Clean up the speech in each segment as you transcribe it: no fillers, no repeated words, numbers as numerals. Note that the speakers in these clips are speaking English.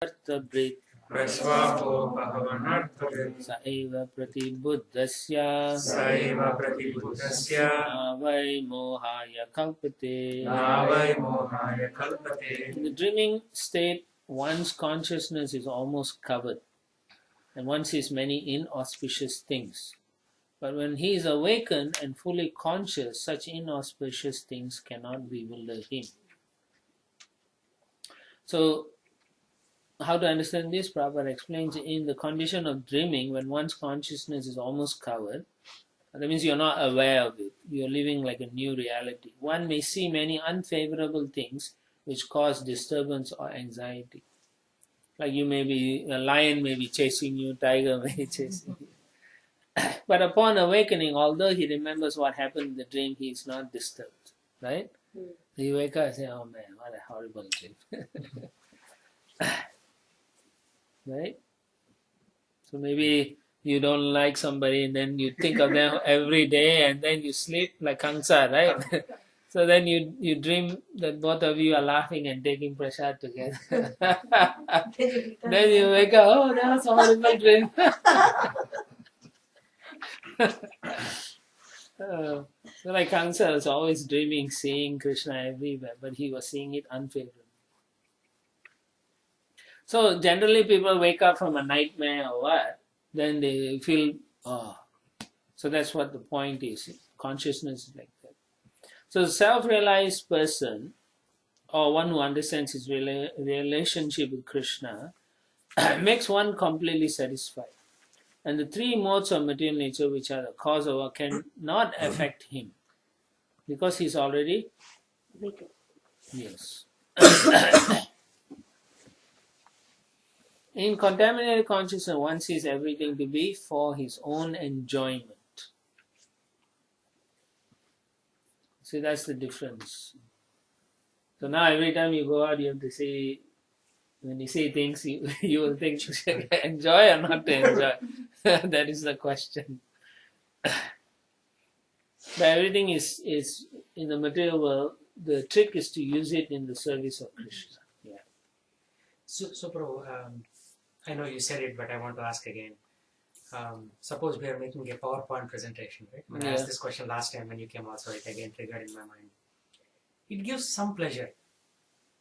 Arthabrit Prasvapo Bhagavanarthabrit Saiva Pratibuddhasya Saiva Pratibuddhasya Navai Mohaya Kalpate. Navai Mohaya Kalpate. In the dreaming state, one's consciousness is almost covered, and one sees many inauspicious things. But when he is awakened and fully conscious, such inauspicious things cannot bewilder him. So, how to understand this? Prabhupada explains in the condition of dreaming, when one's consciousness is almost covered, that means you're not aware of it. You're living like a new reality. One may see many unfavorable things which cause disturbance or anxiety. Like a lion may be chasing you, tiger may be chasing you. But upon awakening, although he remembers what happened in the dream, he is not disturbed. Right? So you wake up and say, oh man, what a horrible dream. Right? So maybe you don't like somebody and then you think of them every day and then you sleep like Kamsa, right? So then you dream that both of you are laughing and taking prasad together. Then you wake up, oh, that was a horrible dream. So like Kamsa was always dreaming, seeing Krishna everywhere, but he was seeing it unfavorably. So generally people wake up from a nightmare or what, then they feel, oh. So that's what the point is. Consciousness is like that. So the self-realized person, or one who understands his relationship with Krishna, makes one completely satisfied. And the three modes of material nature, which are the cause of all, cannot affect him. Because he's already... Yes. In contaminated consciousness, one sees everything to be for his own enjoyment. See, that's the difference. So now every time you go out, you have to say, when you say things, you will think to enjoy or not to enjoy. That is the question. But everything is in the material world, the trick is to use it in the service of Krishna. Yeah. So Prabhu, I know you said it, but I want to ask again. Suppose we are making a PowerPoint presentation, right? When I asked this question last time when you came also, it again triggered in my mind. It gives some pleasure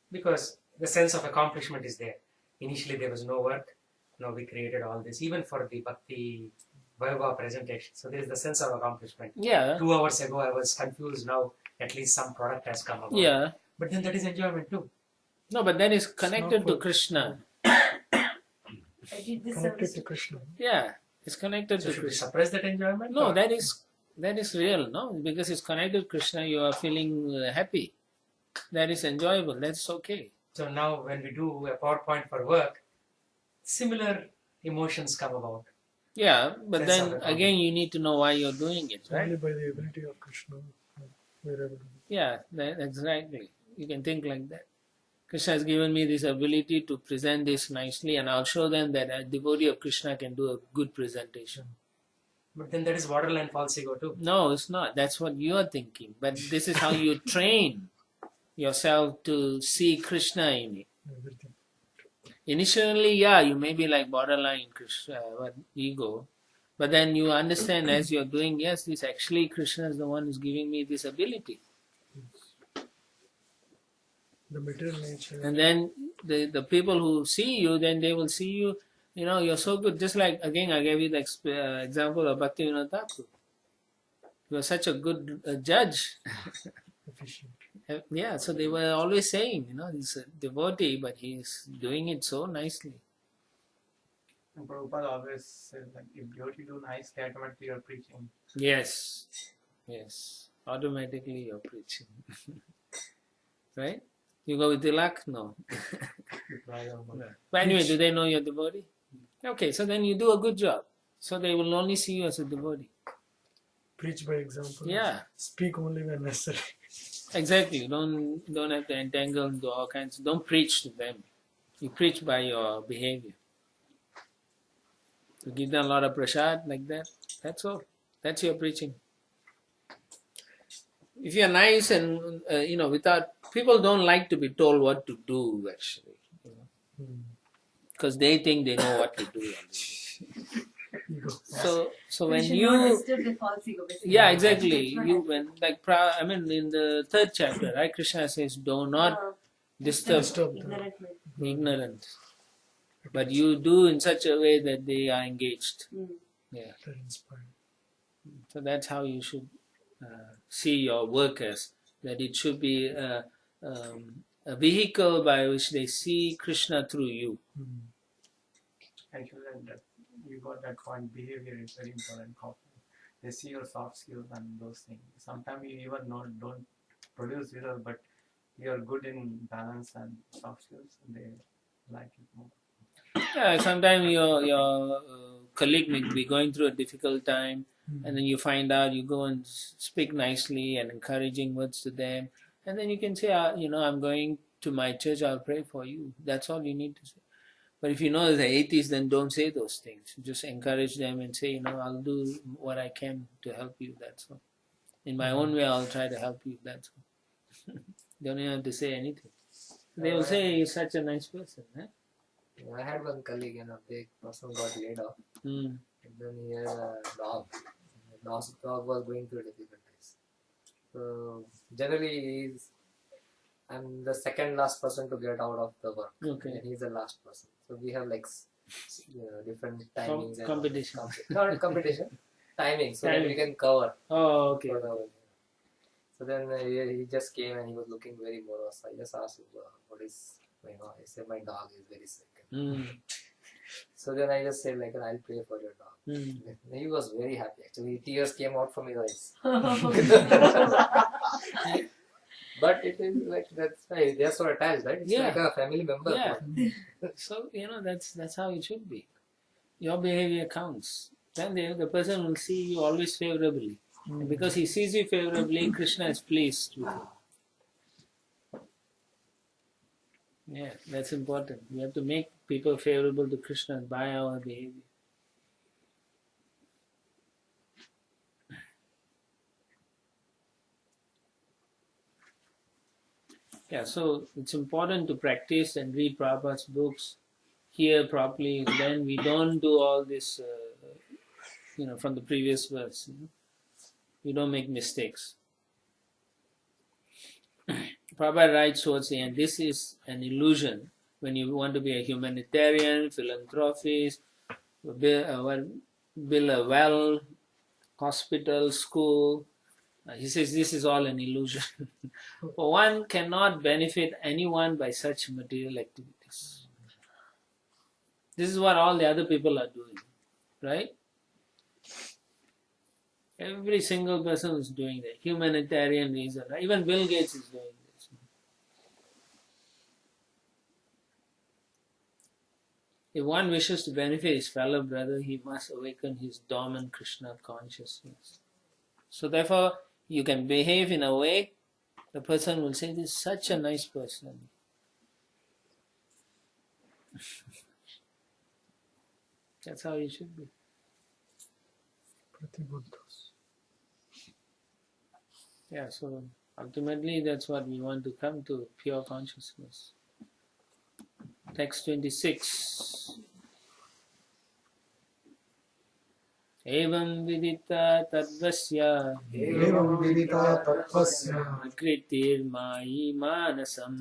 because the sense of accomplishment is there. Initially there was no work, now we created all this, even for the Bhakti Vaibhava presentation. So there is the sense of accomplishment. Yeah. 2 hours ago I was confused, now at least some product has come about. Yeah. But then that is enjoyment too. No, but that is connected to Krishna. Connected to Krishna. Yeah, it's connected So to should we Krishna. suppress that enjoyment? No, or? that is real, no? Because it's connected to Krishna, you are feeling happy. That is enjoyable, that's okay. So now when we do a PowerPoint for work, similar emotions come about. Yeah, but Sense then again you need to know why you're doing it, right? Only by the ability of Krishna we're able to. Yeah, exactly. You can think like that. Krishna has given me this ability to present this nicely, and I'll show them that a devotee of Krishna can do a good presentation. But then that is borderline false ego too. No, it's not. That's what you are thinking. But this is how you train yourself to see Krishna in it. Everything. Initially, yeah, you may be like borderline Krishna, ego. But then you understand as you're doing, yes, this actually Krishna is the one who's giving me this ability. The material nature. And then the people who see you, then they will see you, you're so good. Just like, again, I gave you the example of Bhaktivinoda Thakur. You are such a good judge. Efficient. Yeah, so they were always saying, he's a devotee, but he's doing it so nicely. And Prabhupada always says that if devotee do nicely, automatically you're preaching. Yes. Automatically you're preaching. Right? You go with Tilak? No. But anyway, do they know you're a devotee? Okay, so then you do a good job. So they will only see you as a devotee. Preach by example. Yeah. Speak only when necessary. Exactly. Don't have to entangle into all kinds. Don't preach to them. You preach by your behavior. You give them a lot of prasad like that. That's all. That's your preaching. If you're nice and without, people don't like to be told what to do. Actually, because they think they know what to do. Ego. So We when should not you, disturb the false ego, basically. yeah, exactly. That's what You happened. when like in the 3rd chapter, right? Krishna says, "Do not disturb Disturb the Ignorant mind. ignorant, but you do in such a way that they are engaged." Mm. Yeah. They're inspired. So that's how you should see your work as, that it should be a vehicle by which they see Krishna through you. Actually, that you got that point. Behavior is very important. How they see your soft skills and those things. Sometimes you even don't produce results, but you are good in balance and soft skills. They like it more. Yeah, sometimes your colleague may be going through a difficult time, and then you find out, you go and speak nicely and encouraging words to them, and then you can say, I'm going to my church, I'll pray for you. That's all you need to say. But if you know they're atheists, then don't say those things. Just encourage them and say, I'll do what I can to help you. That's all. In my own way, I'll try to help you. That's all. Don't even have to say anything. They will say, you're such a nice person. Huh? I had one colleague, the person got laid off. Mm. And then he had a dog. The dog was going through difficulties. So generally, I'm the second last person to get out of the work. Okay. And he's the last person. So we have different timings. And Competition. Not competition. Timing. So that Timing. we can cover. Oh, okay. For the whole year. So then he just came and he was looking very morose. I just asked him, what is going on? He said, my dog is very sick. Mm. So then I just said, I'll pray for your dog. Mm. He was very happy. Actually, tears came out from his eyes. But it is that's right. They're so attached, right? It's like a family member. Yeah. So, that's how it should be. Your behavior counts. Then the person will see you always favorably. And because he sees you favorably, Krishna is pleased with you. Yeah, that's important. We have to make people favorable to Krishna by our behavior. Yeah, so it's important to practice and read Prabhupada's books, hear properly, then we don't do all this, from the previous verse. We don't make mistakes. Prabhupada writes towards the end, this is an illusion. When you want to be a humanitarian, philanthropist, build a well, hospital, school, he says this is all an illusion. For one cannot benefit anyone by such material activities. This is what all the other people are doing, right? Every single person is doing that. Humanitarian reason. Even Bill Gates is doing this. If one wishes to benefit his fellow brother, he must awaken his dormant Krishna consciousness. So therefore, you can behave in a way, the person will say, this is such a nice person. That's how you should be. Yeah, so ultimately that's what we want to come to, pure consciousness. Text 26. Evam vidita tadvasya akritir mayi manasam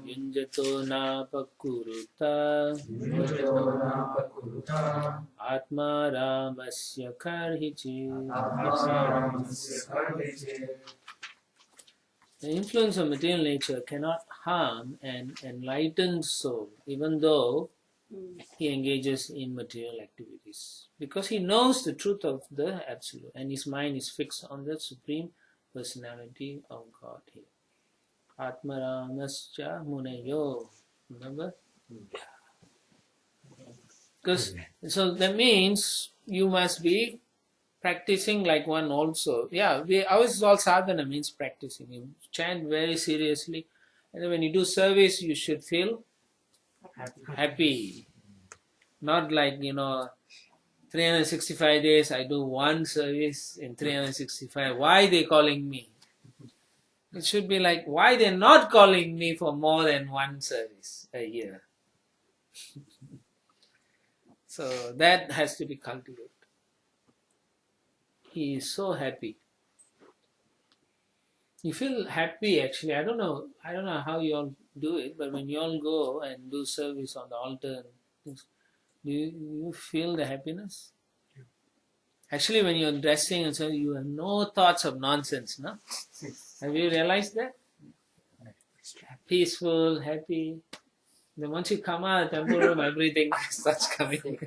yunjato napakuruta atma ramasya karhichi. The influence of material nature cannot harm an enlightened soul, even though he engages in material activities, because he knows the truth of the Absolute and his mind is fixed on the Supreme Personality of Godhead. Atmaramascha munayo. Remember? So that means you must be practicing like one also. Yeah, ours is all sadhana, means practicing. You chant very seriously, and then when you do service, you should feel happy. Not like, 365 days I do one service in 365. Why they calling me? It should be like, why they're not calling me for more than one service a year? So that has to be cultivated. He is so happy. You feel happy actually. I don't know how you all do it, but when you all go and do service on the altar, do you feel the happiness? Actually, when you're dressing and so, you have no thoughts of nonsense, no? Have you realized that? Peaceful, happy. Then once you come out of the temple room, everything starts coming.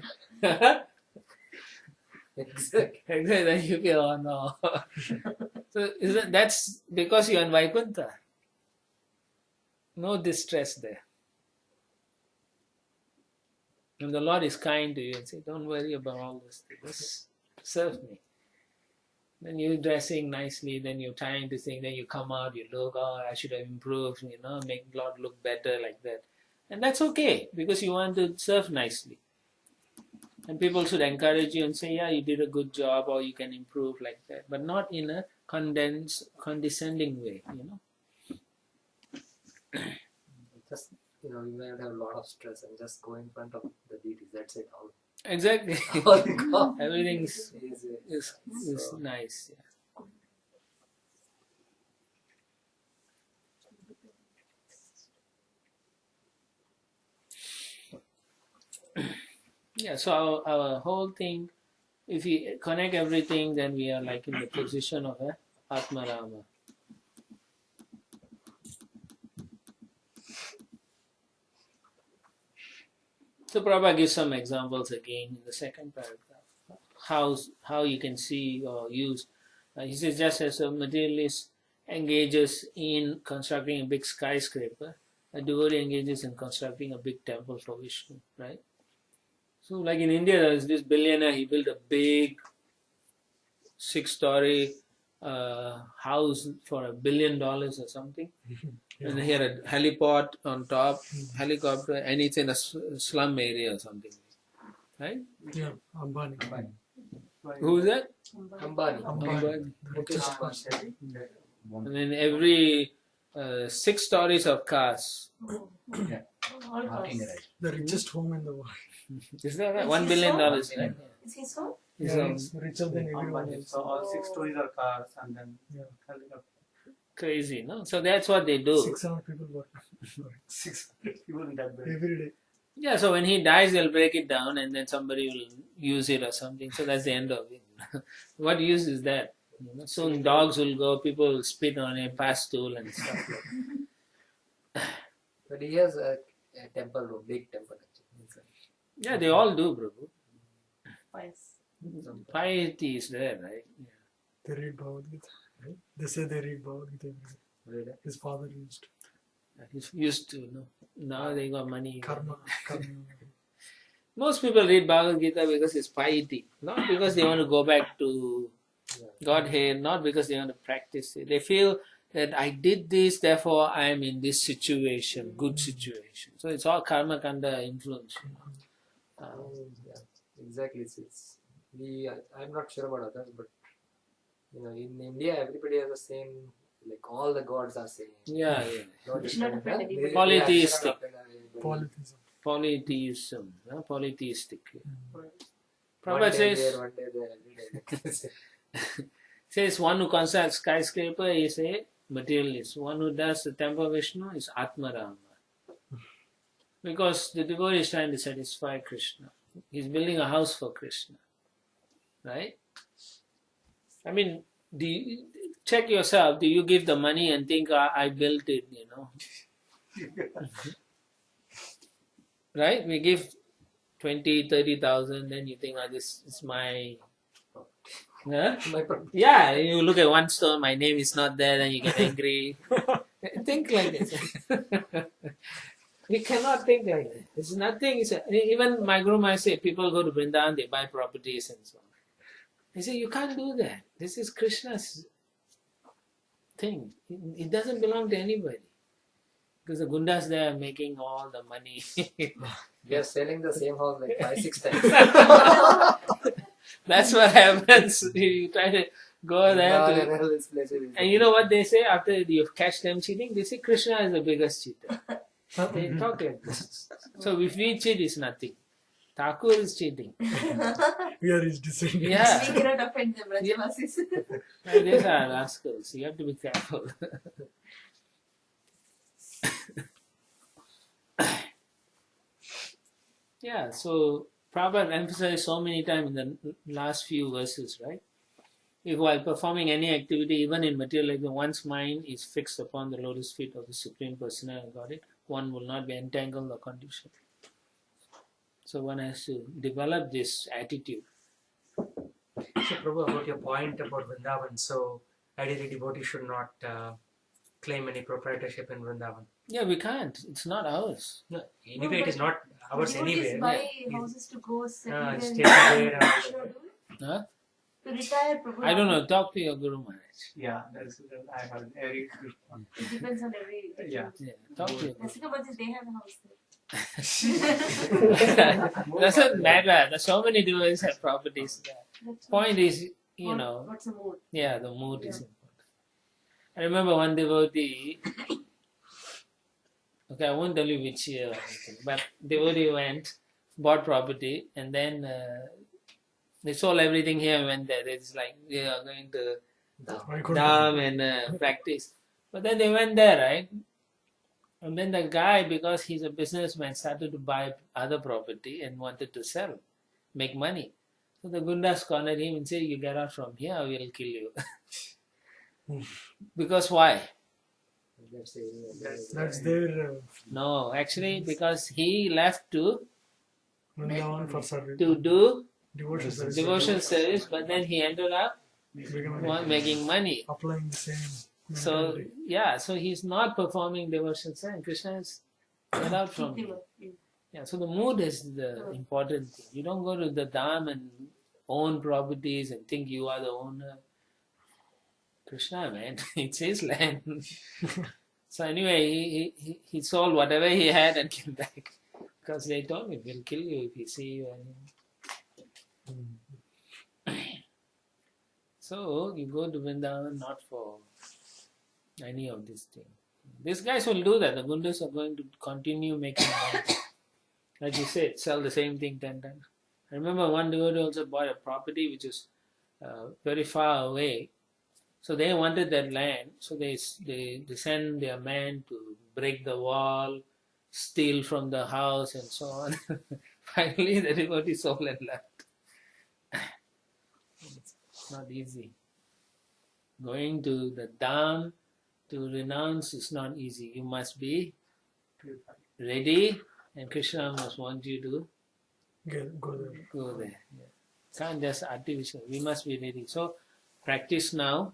Exactly. Then you feel, oh no. So that's because you're in Vaikuntha. No distress there. And the Lord is kind to you and say, don't worry about all this. Just serve me. Then you're dressing nicely, then you're trying to sing, then you come out, you look, oh, I should have improved, make Lord look better like that. And that's okay, because you want to serve nicely. And people should encourage you and say, yeah, you did a good job, or you can improve like that. But not in a condescending way, Just, you may have a lot of stress and just go in front of the deities. That's it. All. Exactly. All Everything is so, nice. Yeah, so our whole thing, if we connect everything, then we are like in the position of a Atmarama. So Prabhupada gives some examples again in the second paragraph. How you can see or use. He says, just as a materialist engages in constructing a big skyscraper, a devotee engages in constructing a big temple for Vishnu, right? So like in India, there is this billionaire, he built a big 6-story house for $1 billion or something. Yeah. And he had a heliport on top, helicopter, and it's in a slum area or something. Right? Yeah, Ambani. Who is that? Ambani. And then every 6 stories of cars. Yeah. The richest home in the world. Is that right? $1 billion, right? Is he so? Yeah, it's richer than everyone else. So all 6 stories are cars and then Crazy, no? So that's what they do. 600 people work. 600 people in that building. Every day. Yeah, so when he dies, they'll break it down and then somebody will use it or something. So that's the end of it. What use is that? Soon dogs will go, people will spit on a pass stool and stuff like that. But he has a temple room, big temple actually. Yeah, they all do, Prabhu. Twice. Piety is there, right? Yeah. They read Bhagavad Gita. Right? They say they read Bhagavad Gita every day. His father used to. He's used to, Now they got money. Karma. Most people read Bhagavad Gita because it's piety, not because they want to go back to Godhead, not because they want to practice it. They feel that I did this, therefore I am in this situation, good situation. So it's all karma kanda influence. Yeah, exactly. I'm not sure about others, but in India everybody has the same. Like all the gods are same. Yeah. No different. Polytheistic. Polytheism. Polytheistic. Prabhupada says, one day there, every day. says one who constructs skyscraper is a materialist. One who does the temple of Vishnu is Atmarama. Because the devotee is trying to satisfy Krishna. He's building a house for Krishna. Right? I mean, check yourself. Do you give the money and think I built it, Right? We give 20, 30,000, then you think, this is my... Huh? Yeah, you look at one stone, my name is not there, then you get angry. Think like this. We cannot think like that. It's nothing. Even my Guru Maharaj said, people go to Vrindavan, they buy properties and so on. He said, you can't do that. This is Krishna's thing. It doesn't belong to anybody. Because the Gundas there are making all the money. They are selling the same house like 5-6 times. That's what happens. You try to go there. And you know what they say after you catch them cheating? They say Krishna is the biggest cheater. They talk like this. So if we cheat, it's nothing. Thakur is cheating. We are his descendants. Yeah. We cannot offend the Brajavasis. These are rascals. You have to be careful. Yeah, so Prabhupada emphasized so many times in the last few verses, right? If while performing any activity, even in material life, one's mind is fixed upon the lotus feet of the Supreme Personality of Godhead, one will not be entangled or conditioned. So one has to develop this attitude. So, Prabhu, about your point about Vrindavan, so ideally devotees should not claim any proprietorship in Vrindavan. Yeah, we can't. It's not ours. No, anyway, it is not ours Devotees anyway. buy houses to go settle Stay there. there and all Should that. I do it? Huh? To retire, Prabhu. I don't know. Talk to your Guru Maharaj. Yeah, I heard every good one. It depends on every. Yeah. Yeah, talk to your Guru. Jessica Bajis, they have a house there. Doesn't matter. There's so many devotees have properties there. That's Point is, you know, What's the mood? yeah, the mood is important. I remember one devotee, okay, I won't tell you which year or anything, but devotee went, bought property, and then they sold everything here and went there. It's like they are going to Dham and practice. But then they went there, right? And then the guy, because he's a businessman, started to buy other property and wanted to sell, make money. So the Gundas cornered him and said, "You get out from here, I will kill you." Because why? That's their No, actually, because he left to Vrindavan for service. do Devotion service. devotion service, but then he ended up Becoming- making money. applying the same So mentality. yeah, so he's not performing devotion service. Krishna is get out from Keep him. them up. Yeah, so the mood is the important thing. You don't go to the dam and own properties and think you are the owner. Krishna, man, it's his land. So anyway, he sold whatever he had and came back because they told me we'll kill you if we see you. So you go to Vrindavan not for any of these things. These guys will do that. The Gundas are going to continue making money. Like you said, sell the same thing 10 times. I remember one devotee also bought a property which is very far away. So they wanted that land. So they send their men to break the wall, steal from the house and so on. Finally the devotee sold and left. It's not easy. Going to the dam to renounce is not easy. You must be ready, and Krishna must want you to Go there. go there. Yeah. Can't just artificial. We must be ready. So practice now.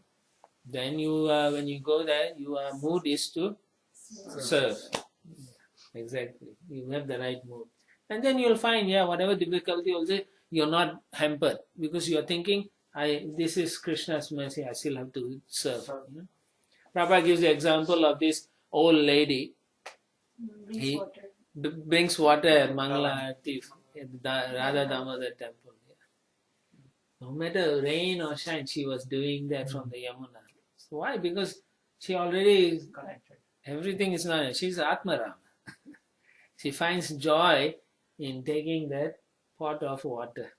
Then you, when you go there, your mood is to serve. Exactly. You have the right mood, and then you'll find, yeah, whatever difficulty also, you're not hampered because you're thinking, this is Krishna's mercy. I still have to serve. You know? Prabhupada gives the example of this old lady. He brings water at Mangala Arati at the Radha Damodar temple. No matter rain or shine, she was doing that from the Yamuna. So why? Because she already Connected. everything is not. She's Atmaram. She finds joy in taking that pot of water.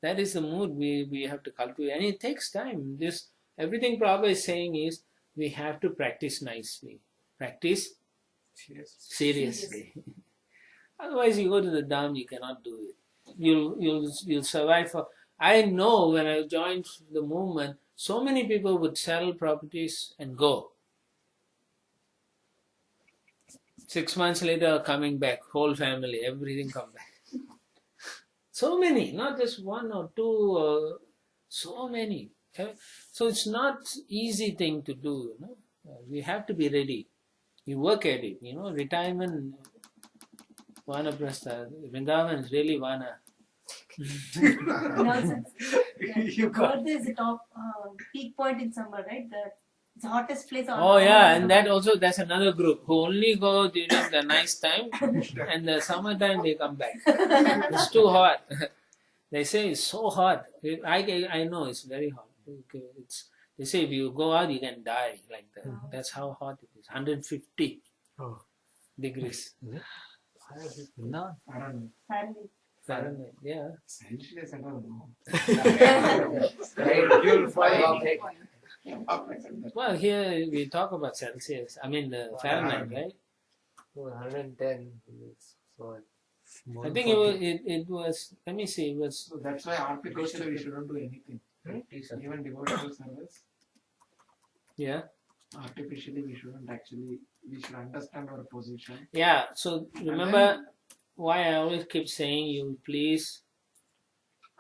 That is the mood we have to cultivate, and it takes time. Everything Prabhupada is saying is we have to practice nicely, practice seriously. Otherwise, you go to the dam, you cannot do it. You'll survive for. I know when I joined the movement, so many people would sell properties and go. 6 months later, coming back, whole family, everything come back. So many, not just one or two, so many. So it's not easy thing to do, you know. We have to be ready. You work at it, you know. Retirement, Vana Prastha, Vrindavan is really Vana. Earth is the top peak point in summer, right? It's the hottest place on Oh yeah, earth. and that's another group who only go during the nice time, and the summertime they come back. It's too hot. They say it's so hot. I know it's very hot. They say if you go out you can die like that. That's how hot it is. 150. Oh. degrees. No. I don't know. Family. Fahrenheit, yeah. Celsius, I don't know. You'll find Well, here we talk about Celsius. I mean the Fahrenheit, right? 110. So I think it was. Let me see. It was. So that's why artificially we shouldn't do anything. Even devotional service, Yeah. artificially we shouldn't actually, we should understand our position. Yeah. So remember why I always keep saying you please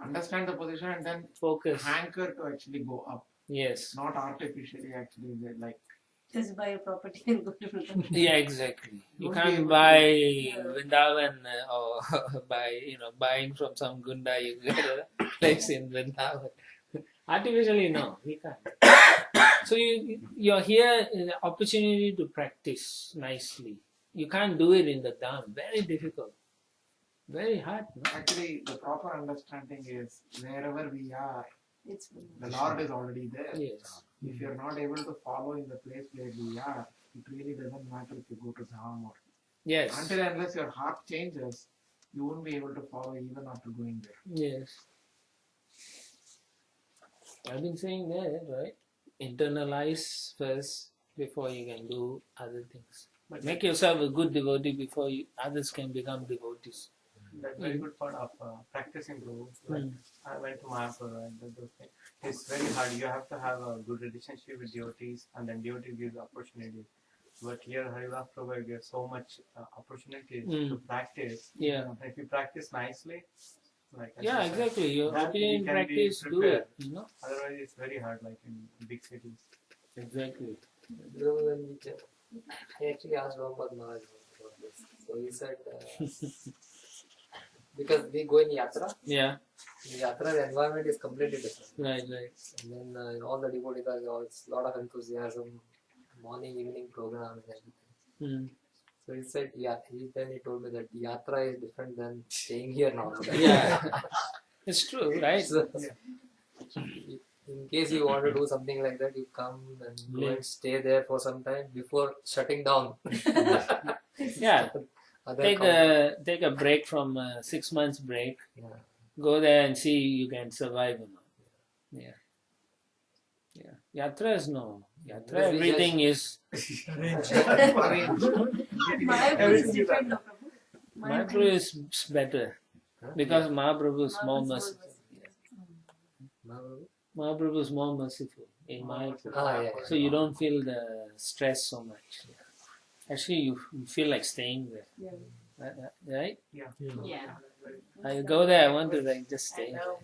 Understand the position and then focus. hanker to actually go up. Yes. Not artificially actually like. Just buy a property and go to Vrindavan. Yeah, exactly. You Don't be can't able to buy Yeah. Vrindavan or buying from some gunda. You get a place in Vrindavan. Artificially, no, we can't. So you're here in the opportunity to practice nicely. You can't do it in the dham. Very difficult. Very hard. No? Actually, the proper understanding is wherever we are, It's the Lord is already there. Yes. If you're not able to follow in the place where we are, it really doesn't matter if you go to Dham or Yes. until and unless your heart changes, you won't be able to follow even after going there. Yes. I've been saying that, right? Internalize first before you can do other things. But Make yourself a good devotee before others can become devotees. that's very good part of practicing, Prabhu. Like, I went to Mayapur, right? Those things. It's very hard. You have to have a good relationship with devotees, and then devotee gives opportunity. But here, Haridas Prabhu gives so much opportunities to practice. Yeah. If you practice nicely, like as Yeah, you said, exactly. Your that opinion we can be practice, do prepared. it. You know. Otherwise, it's very hard, like in big cities. Exactly. I actually asked Prabhupada Maharaj about this. So he said, because we go in Yatra, Yeah. in Yatra the environment is completely different. Right. Right. And then in all the devotees, it's a lot of enthusiasm, morning, evening program and everything. So he said, he told me that Yatra is different than staying here now. Yeah. It's true, right? So, in case you want to do something like that, you come and go and stay there for some time before shutting down. Yeah. Other Take a break from 6 months break. Yeah. Go there and see you can survive or not. Yeah. Yeah. Yatra is no. Yatra, Because we everything is. Mayapur is different, no, Prabhu. Mahaprabhu is better because Mahaprabhu is more merciful. Mahaprabhu is more merciful in Mayapur. Yeah. So you don't feel the stress so much. Actually, you feel like staying there. Yeah. Right? Yeah. I go there, I want to just stay. I know.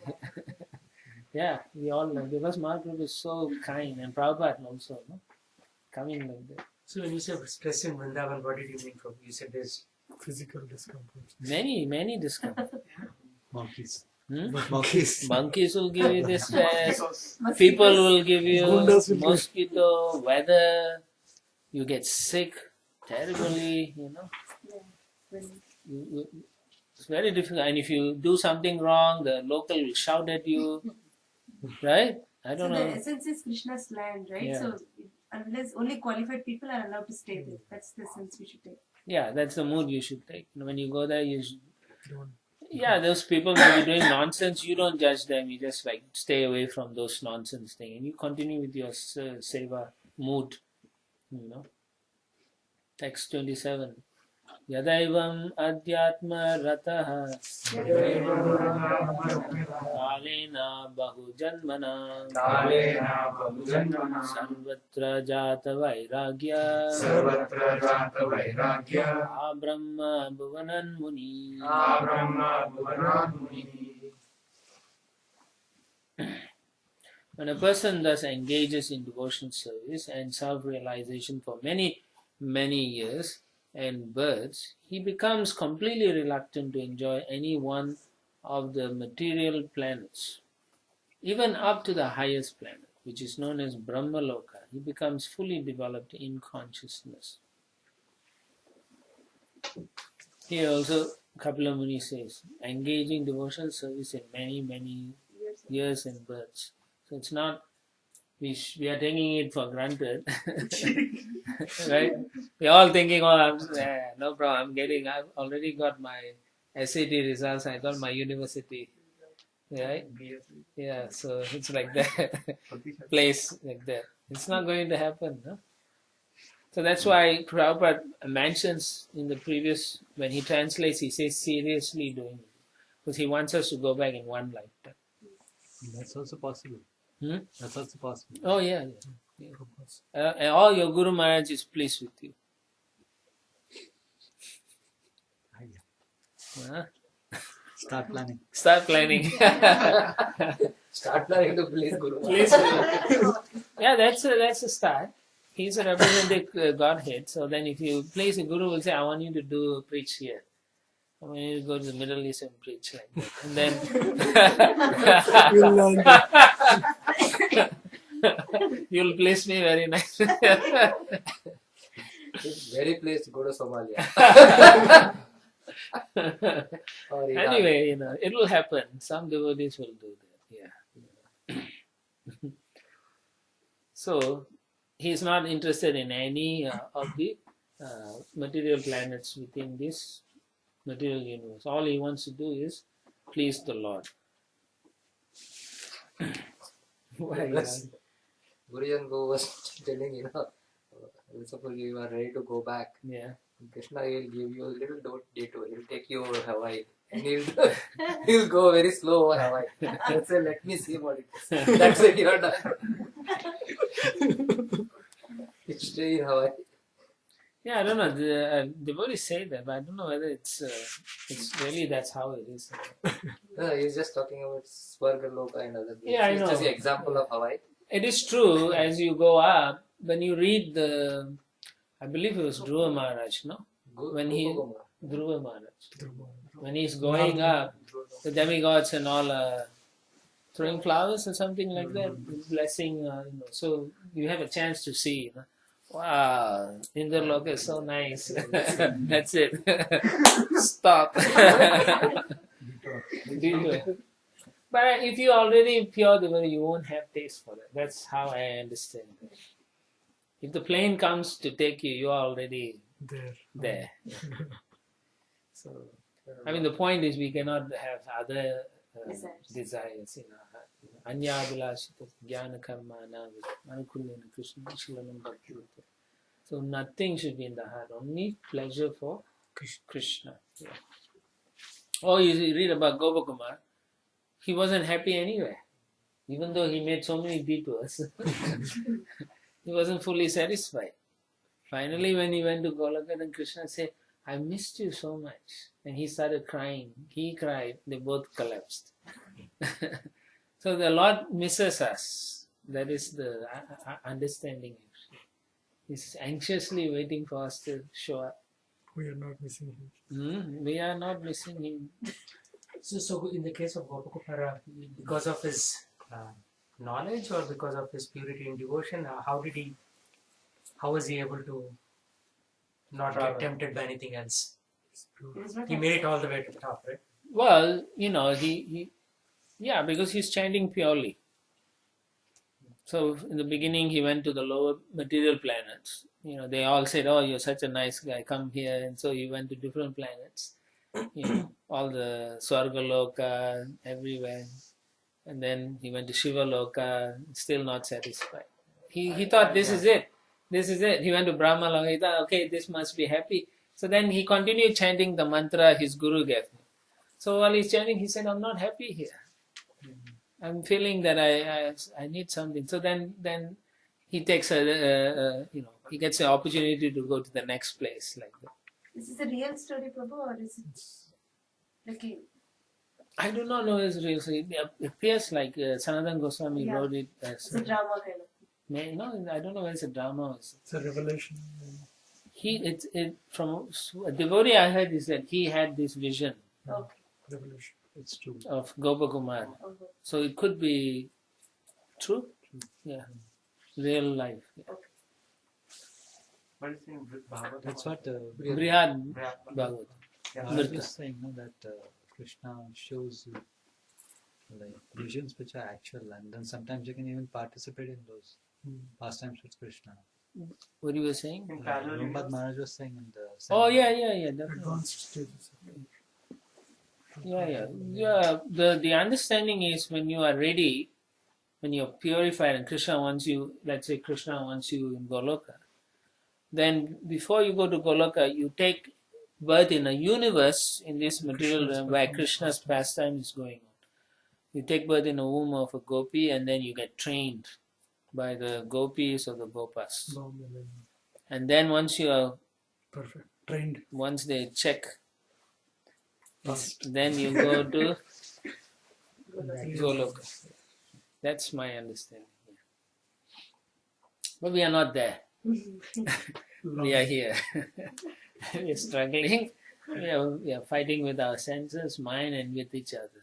Yeah, we all like, because Mahaprabhu is so kind, and Prabhupada also, no? Coming like that. So when you say stress in Vrindavan, what did you mean from? You said there's Physical discomfort. Many discomfort. Monkeys. Monkeys will give you this stress. People will give you Gundas will give- mosquito, weather. You get sick terribly, you know. It's very difficult. And if you do something wrong, the local will shout at you. Right? I don't So the know. essence is Krishna's land, right? Yeah. So unless only qualified people are allowed to stay there. That's the sense we should take. Yeah, that's the mood you should take. When you go there, you should. Don't- Yeah, those people may be doing nonsense. You don't judge them. You just stay away from those nonsense things, and you continue with your seva mood. You know. Text 27. Yadaivam adhyatma rataha kalena bahujanmana sarvatra jata vairagya abrahma bhuvanan muni. When a person thus engages in devotional service and self-realization for many years and births, he becomes completely reluctant to enjoy any one of the material planets. Even up to the highest planet, which is known as Brahmaloka, he becomes fully developed in consciousness. Here also, Kapila Muni says, engaging devotional service in many years and births. So it's not we are taking it for granted, right? We're all thinking, oh, no problem. I've already got my SAT results. I got my university, right? Yeah, so it's like that, place like that. It's not going to happen, no? So that's why Prabhupada mentions in the previous, when he translates, he says seriously doing it. Because he wants us to go back in one lifetime. That's also possible. That's also possible. Oh, yeah. And all your Guru Maharaj is pleased with you. Huh? Start planning. Start planning. Start planning to please Guru. Please. Yeah, that's a start. He's a representative Godhead. So then if you place a Guru will say, I want you to preach here. I want you to go to the Middle East and preach like that. And then You'll learn that. you'll place me very nice. It's very place to go to Somalia. Or Iran. Anyway, it will happen. Some devotees will do that. Yeah. So he's not interested in any of the material planets within this material universe. All he wants to do is please the Lord. Gurujan Go was telling, suppose you are ready to go back. Yeah. Krishna will give you a little detour. He'll take you over Hawaii. And he'll go very slow over Hawaii. He'll say, let me see what it is. That's it, you're done. It's stay in Hawaii. Yeah, I don't know. The devotees say that, but I don't know whether it's really that's how it is. No, he's just talking about Swarga Loka and other things. Yeah, I It's know. just the example of Hawaii. It is true, as you go up, when you read I believe it was Dhruva Maharaj, no? Dhruva Maharaj. When he's going up, the demigods and all throwing flowers or something like that, blessing, so you have a chance to see, wow, Indraloka is so nice. That's it. Stop. But if you're already pure devotee, you won't have taste for it. That's how I understand it. If the plane comes to take you, you're already there. So, I mean, the point is we cannot have other desires in our heart. Anya abhilashita jnana karma anukulyena Krishna shilanam bhakti. So nothing should be in the heart, only pleasure for Krishna. Yeah. Oh, you read about Gopakumar. He wasn't happy anywhere, even though he made so many detours. He wasn't fully satisfied. Finally, when he went to Golaka, then Krishna said, I missed you so much. And he started crying. He cried. They both collapsed. So the Lord misses us. That is the understanding. He's anxiously waiting for us to show up. We are not missing him. We are not missing him. So in the case of Gopakumara, because of his knowledge or because of his purity and devotion, how was he able to not get tempted by anything else? He made it all the way to the top, right? Well, because he's chanting purely. So in the beginning, he went to the lower material planets. They all said, "Oh, you're such a nice guy. Come here." And so he went to different planets. All the Swarga Loka, everywhere. And then he went to Shiva Loka, still not satisfied. He thought, this is it. This is it. He went to Brahma Loka. He thought, okay, this must be happy. So then he continued chanting the mantra his guru gave him. So while he's chanting, he said, I'm not happy here. I'm feeling that I need something. So then he takes he gets an opportunity to go to the next place like that. Is this a real story, Prabhu, or is it like I do not know his real story. It appears like Sanatana Goswami wrote it as it's a drama kind of? No, I don't know whether it's a drama or something. It's a revelation. From a devotee I heard is that he had this vision Revelation. It's true. of Gopakumar. Okay. So it could be true. Yeah. Real life. Yeah. What is in Bhagavad? That's what Brihad Bhagavad. I was just saying that Krishna shows like visions which are actual, and then sometimes you can even participate in those pastimes with Krishna. What you were saying? In parallel Rumpad universe? Maharaj was saying in the Oh seminar. yeah, definitely. Advanced stages. Yeah. The understanding is when you are ready, when you're purified, and Krishna wants you. Let's say Krishna wants you in Goloka. Then before you go to Goloka, you take birth in a universe in this material realm where Krishna's pastime is going on. You take birth in a womb of a gopi, and then you get trained by the gopis or the gopas. And then once you are Perfect. Trained. once they check, Passed. then you go to Goloka. That's my understanding. But we are not there. We are here. We are struggling. We are fighting with our senses, mind, and with each other.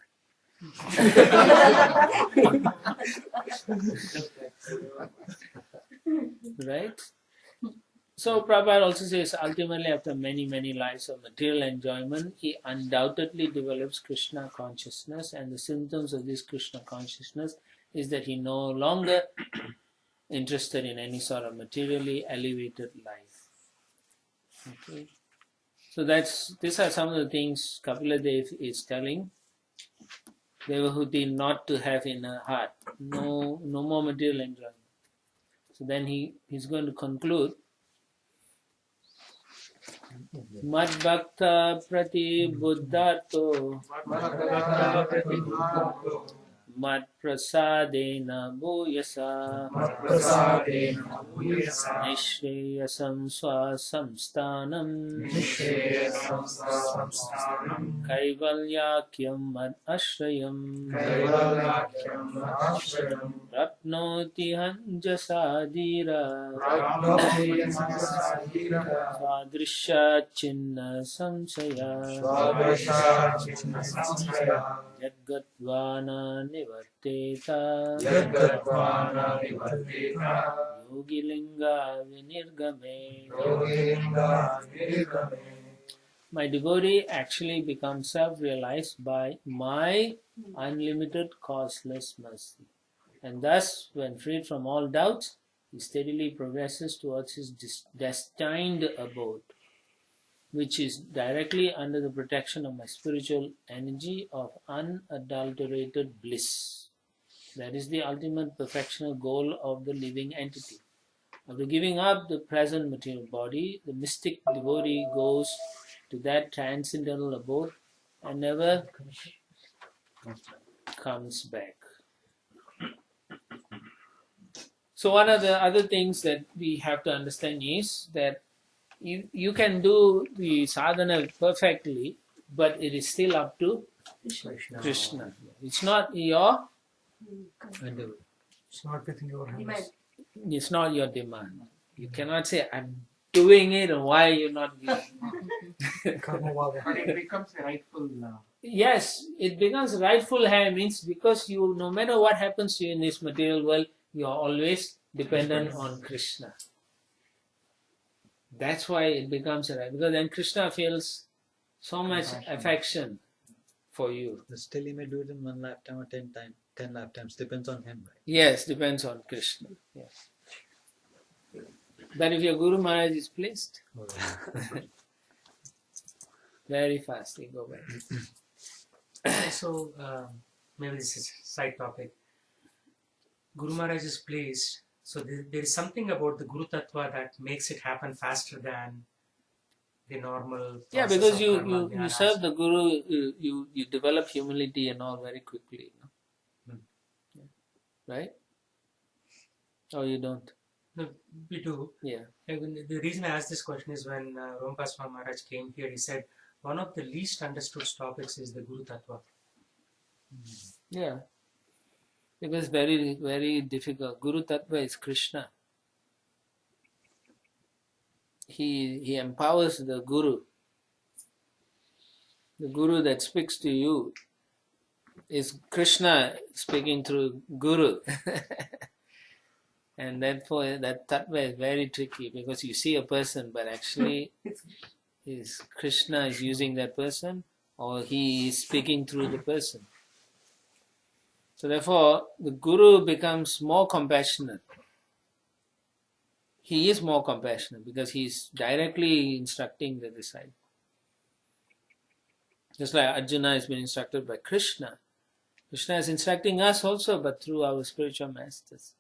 Right? So Prabhupada also says, ultimately after many, many lives of material enjoyment, he undoubtedly develops Krishna consciousness, and the symptoms of this Krishna consciousness is that he no longer interested in any sort of materially elevated life. Okay. So these are some of the things Kapila Dev is telling Devahuti not to have in her heart. No more material enjoyment. So then he's going to conclude. Mad Bhakta Prati Buddhato Mad Prasadena Bhuyasa Nishreyasam Swasamsthanam Kaivalyakyam Mad Ashrayam Rapnoti Hanjasadira Sadrisha Chinna Samsaya Yadgatvana Nivarteta Yogilinga Vinirgame. My devotee actually becomes self-realized by my unlimited causeless mercy. And thus, when freed from all doubts, he steadily progresses towards his destined abode, which is directly under the protection of my spiritual energy of unadulterated bliss. That is the ultimate perfectional goal of the living entity. After giving up the present material body, the mystic devotee goes to that transcendental abode and never comes back. So one of the other things that we have to understand is that you can do the sadhana perfectly, but it is still up to Krishna. It's not your endeavor. It's not within your hands. It's not your demand. You cannot say, I'm doing it, and why are you not doing it? But it becomes a rightful. Yes, it becomes rightful high means because you, no matter what happens to you in this material world, you are always dependent on Krishna. That's why it becomes right, because then Krishna feels so much affection for you. But still, he may do it in 1 lifetime or 10 lifetimes. Depends on him, right? Yes, depends on Krishna. Yes. But if your Guru Maharaj is pleased, very fast he go back. So, maybe this is a side topic. Guru Maharaj is pleased. So there is something about the Guru Tattva that makes it happen faster than the normal. Yeah, process because of you karma serve the Guru, you develop humility and all very quickly. No? Right? Or you don't? No, we do. Yeah. The reason I asked this question is when Rompa Swami Maharaj came here, he said one of the least understood topics is the Guru Tattva. Yeah. Because very, very difficult. Guru Tattva is Krishna. He empowers the Guru. The Guru that speaks to you is Krishna speaking through Guru. And therefore that Tattva is very tricky because you see a person but actually is Krishna is using that person or he is speaking through the person. So therefore, the Guru becomes more compassionate. He is more compassionate because he is directly instructing the disciple. Just like Arjuna has been instructed by Krishna. Krishna is instructing us also, but through our spiritual masters.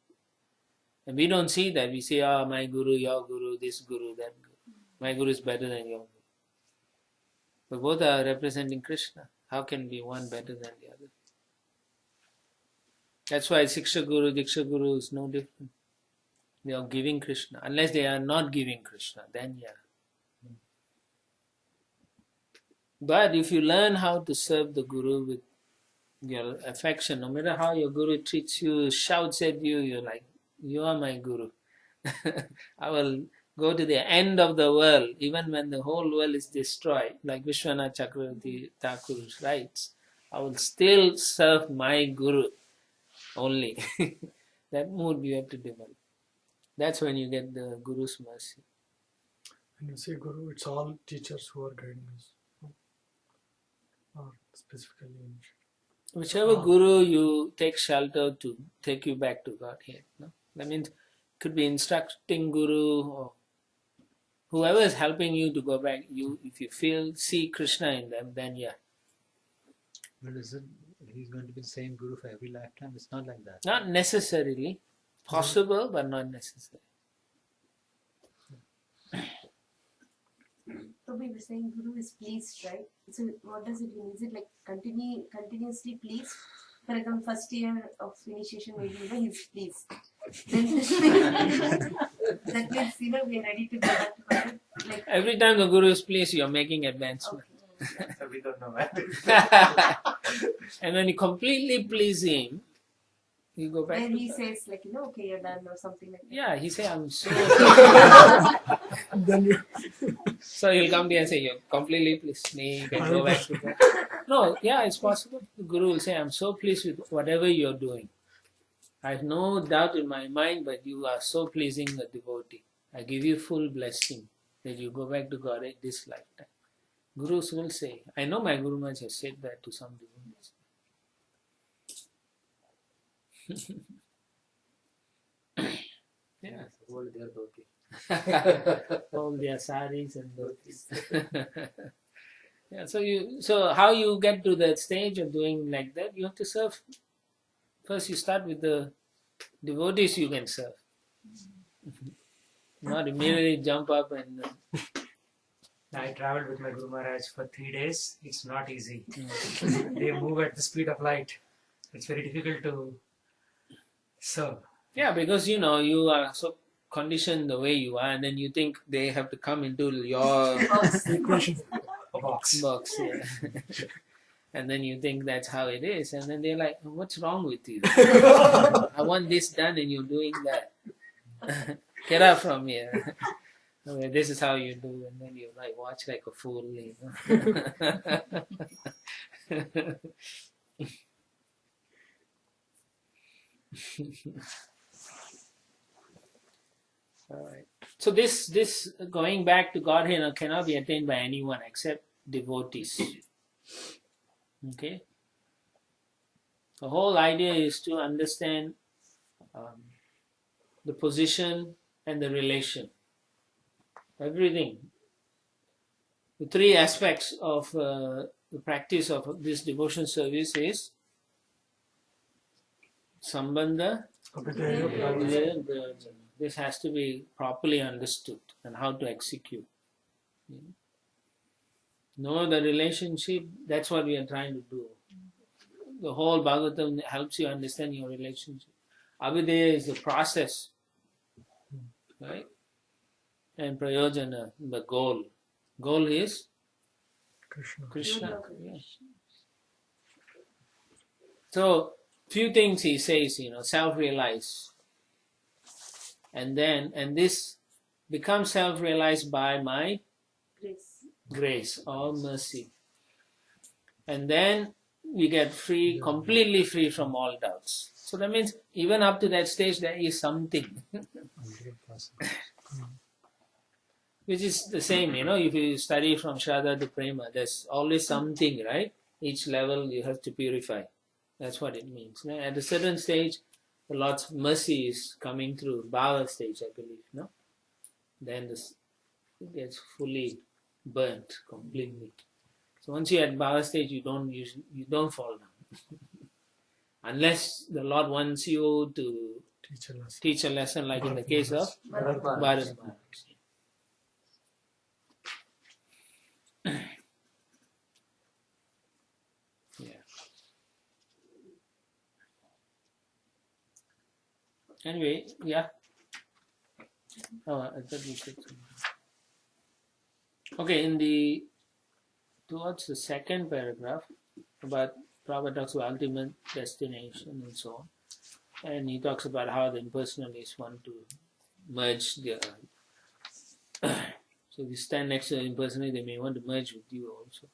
And we don't see that. We say, my Guru, your Guru, this Guru, that Guru. My Guru is better than your Guru. But both are representing Krishna. How can be one better than the other? That's why Siksha Guru, Diksha Guru is no different. They are giving Krishna. Unless they are not giving Krishna, then yeah. But if you learn how to serve the Guru with your affection, no matter how your Guru treats you, shouts at you, you're like, you are my Guru. I will go to the end of the world, even when the whole world is destroyed, like Vishwanath Chakravarti Thakur writes, I will still serve my Guru only. That mood you have to develop. That's when you get the Guru's mercy. When you say Guru, it's all teachers who are guiding us. Or specifically in Whichever Guru you take shelter to take you back to Godhead. No? That means it could be instructing Guru or whoever is helping you to go back. You, if you see Krishna in them, then yeah. But is it he's going to be the same Guru for every lifetime? It's not like that. Not necessarily. Possible, but not necessary. So we were saying Guru is pleased, right? So what does it mean? Is it like continuously pleased? For example, first year of initiation, maybe he's pleased. Then that means we are ready to go back to God. Like, Every time the Guru is pleased, you are making advancement. okay. So we don't know where. And when you completely please him, you go back Then to he God. says like, okay, you're done or something like that. Yeah, he say, I'm so... then you, So he'll come to you and say, you're completely pleased. You can go back to God. No, yeah, it's possible. The Guru will say, I'm so pleased with whatever you're doing. I have no doubt in my mind, but you are so pleasing a devotee. I give you full blessing that you go back to God at this lifetime. Gurus will say, I know my Guru Maharaj has said that to some devotees. Yeah. Hold their dhoti. All their saris and dhotis. Yeah, so how you get to that stage of doing like that, you have to serve. First you start with the devotees you can serve. Not immediately jump up and... I traveled with my Guru Maharaj for 3 days. It's not easy. They move at the speed of light. It's very difficult to serve. Yeah, because you are so conditioned the way you are, and then you think they have to come into your equation. Box. box, yeah. And then you think that's how it is, and then they're like, what's wrong with you? I want this done and you're doing that. Get out from here. Okay, this is how you do, and then you like watch like a fool, All right. So this going back to Godhead cannot be attained by anyone except devotees. Okay. The whole idea is to understand the position and the relation. Everything. The three aspects of the practice of this devotion service is Sambandha, Abhidheya, Prayojana. This has to be properly understood and how to execute. Know the relationship, that's what we are trying to do. The whole Bhagavatam helps you understand your relationship. Abhidheya is the process, right? And Prayojana, the goal. Goal is Krishna. Yeah. So, few things he says, self-realize. And this becomes self-realized by my grace or mercy. And then we get free, completely free from all doubts. So that means even up to that stage there is something. Which is the same, if you study from Shraddha to Prema, there's always something, right? Each level you have to purify. That's what it means. Now, at a certain stage, the Lord's mercy is coming through Bhava stage, I believe. No, then this it gets fully burnt completely. So once you're at Bhava stage, you don't fall down, unless the Lord wants you to teach a lesson, like in the case of Bharat Maharaj. Yeah. Anyway, yeah. Oh, I thought we said something. Okay, towards the second paragraph about Prabhupada talks about ultimate destination and so on, and he talks about how the impersonalists want to merge their. So if you stand next to the impersonalist, they may want to merge with you also.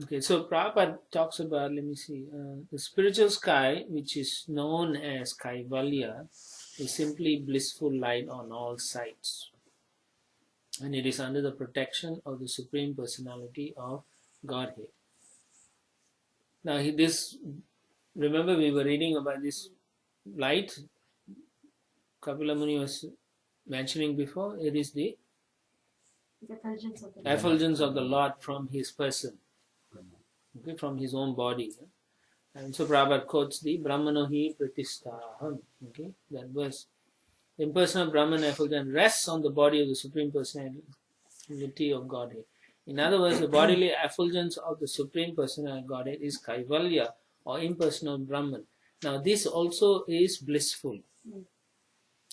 Okay, so Prabhupada talks about, let me see, the spiritual sky, which is known as Kaivalya, is simply blissful light on all sides. And it is under the protection of the Supreme Personality of Godhead. Now, remember we were reading about this light, Kapila Muni was mentioning before, it is the effulgence of the Lord from his person, okay, from his own body. And so Prabhupada quotes the Brahmanohi Pratistaham, okay, that verse. The impersonal Brahman effulgence rests on the body of the Supreme Personality of Godhead. In other words, the bodily effulgence of the Supreme Personality of Godhead is Kaivalya or impersonal Brahman. Now this also is blissful.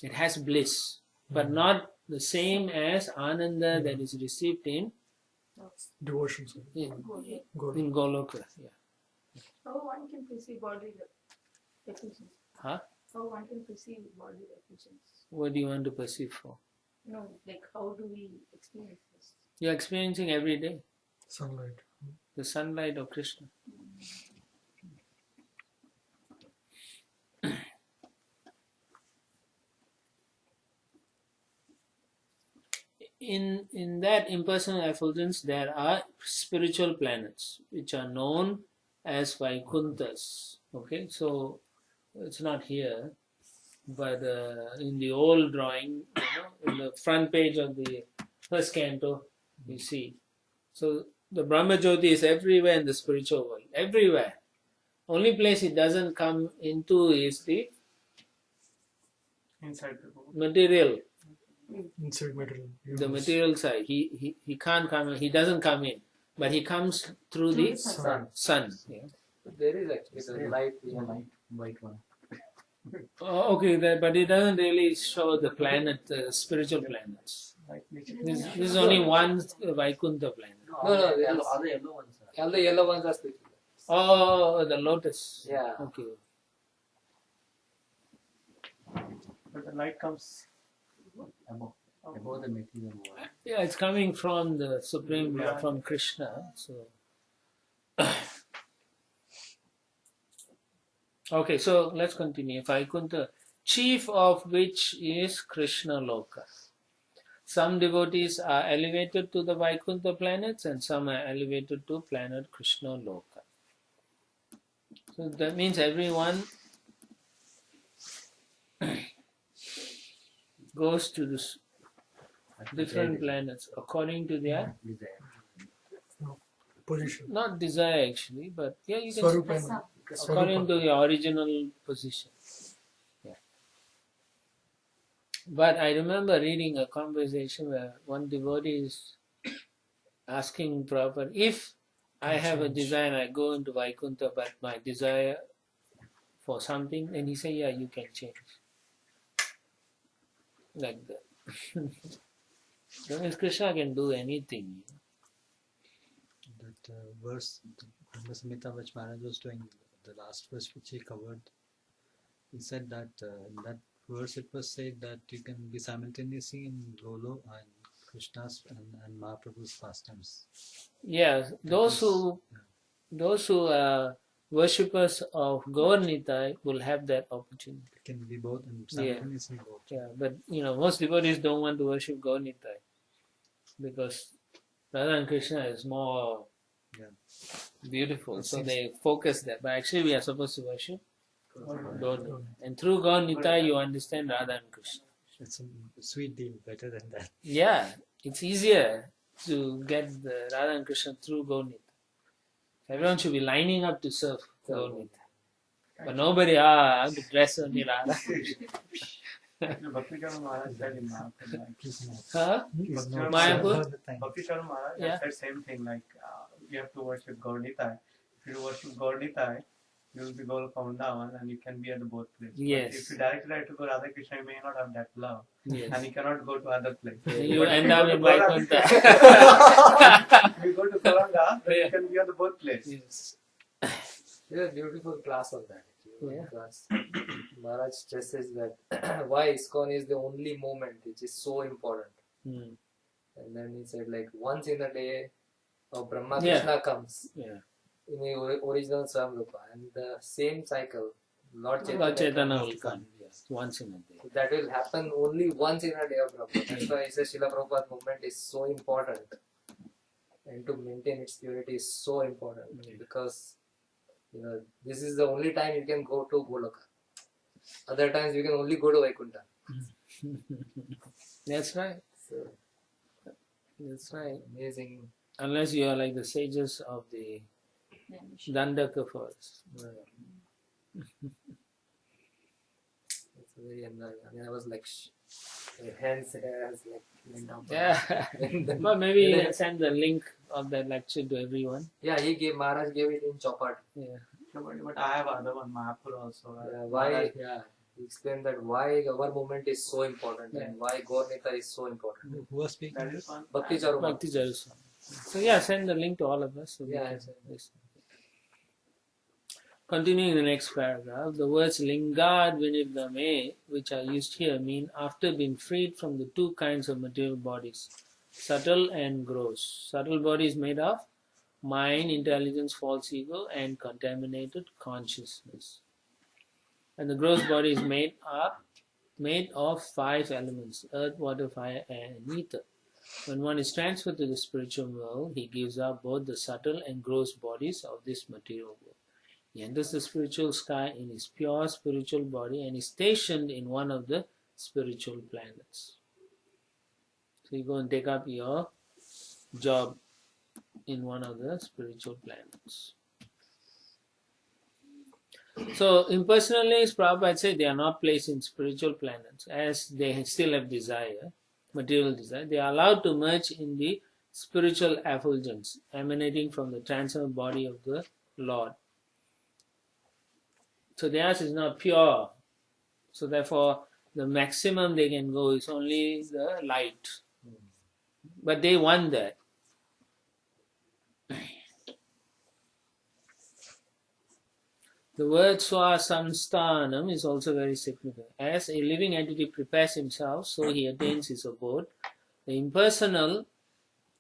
It has bliss, but not the same as Ananda that is received in Devotion. in Goloka. Yeah. How one can perceive bodily efficiency? Huh? How one can perceive bodily efficiency? What do you want to perceive for? No, like how do we experience this? You're experiencing every day Sunlight. the sunlight of Krishna. In that impersonal effulgence, there are spiritual planets which are known as Vaikunthas. Okay, so it's not here, but in the old drawing, in the front page of the first canto, you see. So the Brahma Jyoti is everywhere in the spiritual world, everywhere. Only place it doesn't come into is the inside the book. material. Inside material. The material side. He can't come in, he doesn't come in, but he comes through the sun. Yeah. But there is actually the light, White one. Oh, okay, but it doesn't really show the planet, spiritual planets. This is only one Vaikuntha planet. No, the other yellow ones. all the yellow ones are spiritual. Oh, the lotus. Yeah. Okay. But the light comes Above the material world. Yeah, it's coming from the Supreme Lord, from Krishna. So, okay, so let's continue. Vaikuntha, chief of which is Krishna Loka. Some devotees are elevated to the Vaikuntha planets and some are elevated to planet Krishna Loka. So that means everyone goes to this different planets according to their Position. not desire actually, but yeah, you can Swarupa. according to the original position. Yeah. But I remember reading a conversation where one devotee is asking Prabhupada, if I have a desire and I go into Vaikuntha, but my desire for something, and he said, yeah, you can change. Like that. That means Krishna can do anything. That verse, the Samhita which Maharaj was doing, the last verse which he covered, he said that in that verse it was said that you can be simultaneously in Lolo and Krishna's and Mahaprabhu's pastimes. Yeah, those who are worshippers of Gaur Nitai will have that opportunity. It can be both and simultaneously both. Yeah, but most devotees don't want to worship Gaur Nitai because Radha and Krishna is more Beautiful. So they focus there. But actually we are supposed to worship Gaur. And through Gaur Nitai you understand Radha and Krishna. It's a sweet deal, better than that. Yeah, it's easier to get the Radha and Krishna through Gaur Nitai. Everyone should be lining up to serve Gaur Nitai. But nobody, I have to dress only Radha. Bhakti Charan Maharaj said in Mayapur, Huh? Mayapur? Bhakti Charan Maharaj Yeah. said same thing, like you have to worship Gaur Nitai. If you worship Gaur Nitai, you will be Gaur Vrindavan and you can be at the both places. Yes. But if you directly try to go Radha Krishna, you may not have that love. Yes. And you cannot go to other places. You But end if up go in to Gauranga- Vaikuntha. If you go to Gauranga, then Yeah. you can be at the both places. Yes. There's a beautiful class on that. Yeah. Class. Maharaj stresses that why ISKCON is the only moment which is so important. Hmm. And then he said, like, once in a day, Brahma Yeah. Krishna comes Yeah. in the original Swamrupa, and the same cycle, Lord Lord Chaitanya comes. will come. Yes. Once in a day. So that will happen only once in a day of Brahma. That's why he says Srila Prabhupada's movement is so important. And to maintain its purity is so important. Because, this is the only time you can go to Goloka. Other times you can only go to Vaikuntha. That's right. So, That's right. amazing. Unless you are like the sages of the Dandaka forest. It's very annoying. I mean, I was like, my hands like went down. Yeah. And then- But maybe you can send the link of that lecture to everyone. Yeah, Maharaj gave it in Chopat. Yeah. No, but I have other one, Mayapur also. Why? Yeah, he explained that why our movement is so important Yeah. and why Gaur Nita is so important. Who was speaking? That is one. Bhakti Charu. Bhakti Jaruswami. So yeah, send the link to all of us. So we Yeah, can I'll send it. listen. Continuing the next paragraph, the words lingad vinirname, which are used here, mean after being freed from the two kinds of material bodies, subtle and gross. Subtle body is made of mind, intelligence, false ego, and contaminated consciousness. And the gross body is made of 5 elements: earth, water, fire, air, and ether. When one is transferred to the spiritual world, he gives up both the subtle and gross bodies of this material world. He enters the spiritual sky in his pure spiritual body and is stationed in one of the spiritual planets. So you go and take up your job in one of the spiritual planets. So impersonalists, Prabhupada said, they are not placed in spiritual planets as they still have desire, material desire. They are allowed to merge in the spiritual effulgence emanating from the transcendent body of the Lord. So theirs is not pure. So therefore, the maximum they can go is only the light. But they want that. The word swasamsthanam is also very significant. As a living entity prepares himself, so he attains his abode. The impersonal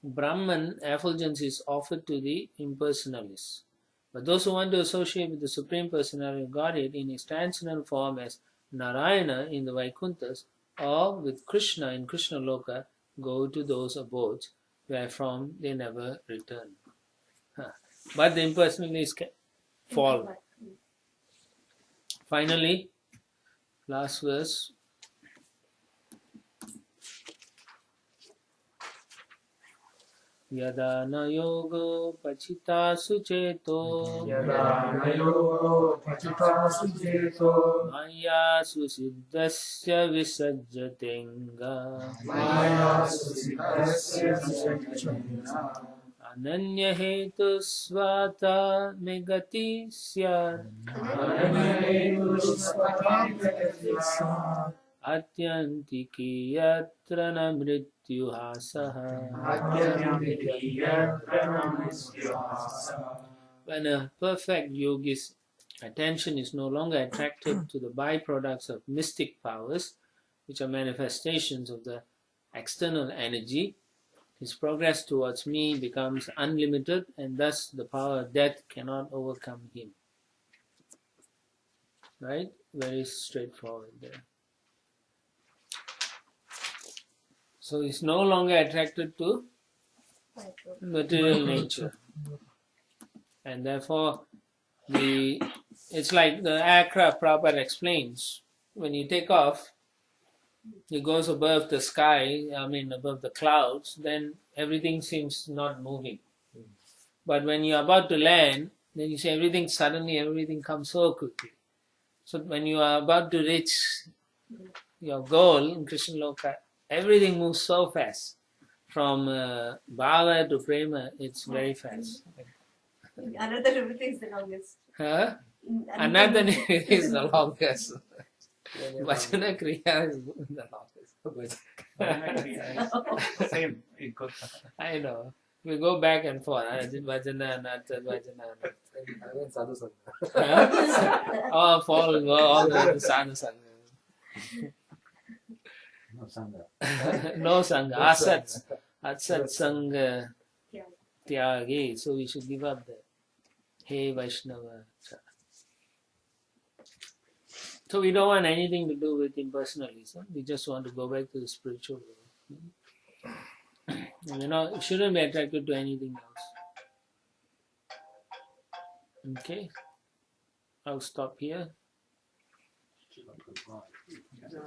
Brahman effulgence is offered to the impersonalists. But those who want to associate with the Supreme Personality of Godhead in his transcendental form as Narayana in the Vaikunthas or with Krishna in Krishna Loka go to those abodes wherefrom they never return. But the impersonalists can fall. Finally, last verse. Yada na yogo pachita sucheto maya susiddhasya visajjatenga ananya hetu svata megati syat atyantiki yatra na mrityuhasaha. When a perfect yogi's attention is no longer attracted to the byproducts of mystic powers, which are manifestations of the external energy, his progress towards me becomes unlimited, and thus the power of death cannot overcome him. Right? Very straightforward there. So he's no longer attracted to material nature. and therefore it's like the aircraft Prabhupada explains. When you take off, it goes above the sky, above the clouds, then everything seems not moving. But when you're about to land, then you see everything comes so quickly. So when you are about to reach your goal in Krishna Loka, everything moves so fast. From Bhava to Prema, it's very fast. Another Nritta is the longest. Huh? Another Nritta is the longest. When Vachana Kriya is the longest. Same. It goes. I know. We go back and forth. Vajana, Nata, Vajana. I went sadhu sangha. Huh? Oh, go all the way to Sadhu Sangha. No sangha. No Sangha. Asat Sangha Tyagi. So we should give up that. Hey Vaishnava. So we don't want anything to do with impersonalism. We just want to go back to the spiritual world. It shouldn't be attracted to anything else. Okay. I'll stop here.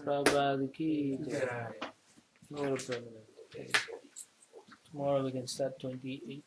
Prabhupada ki jai. Tomorrow we can start 28.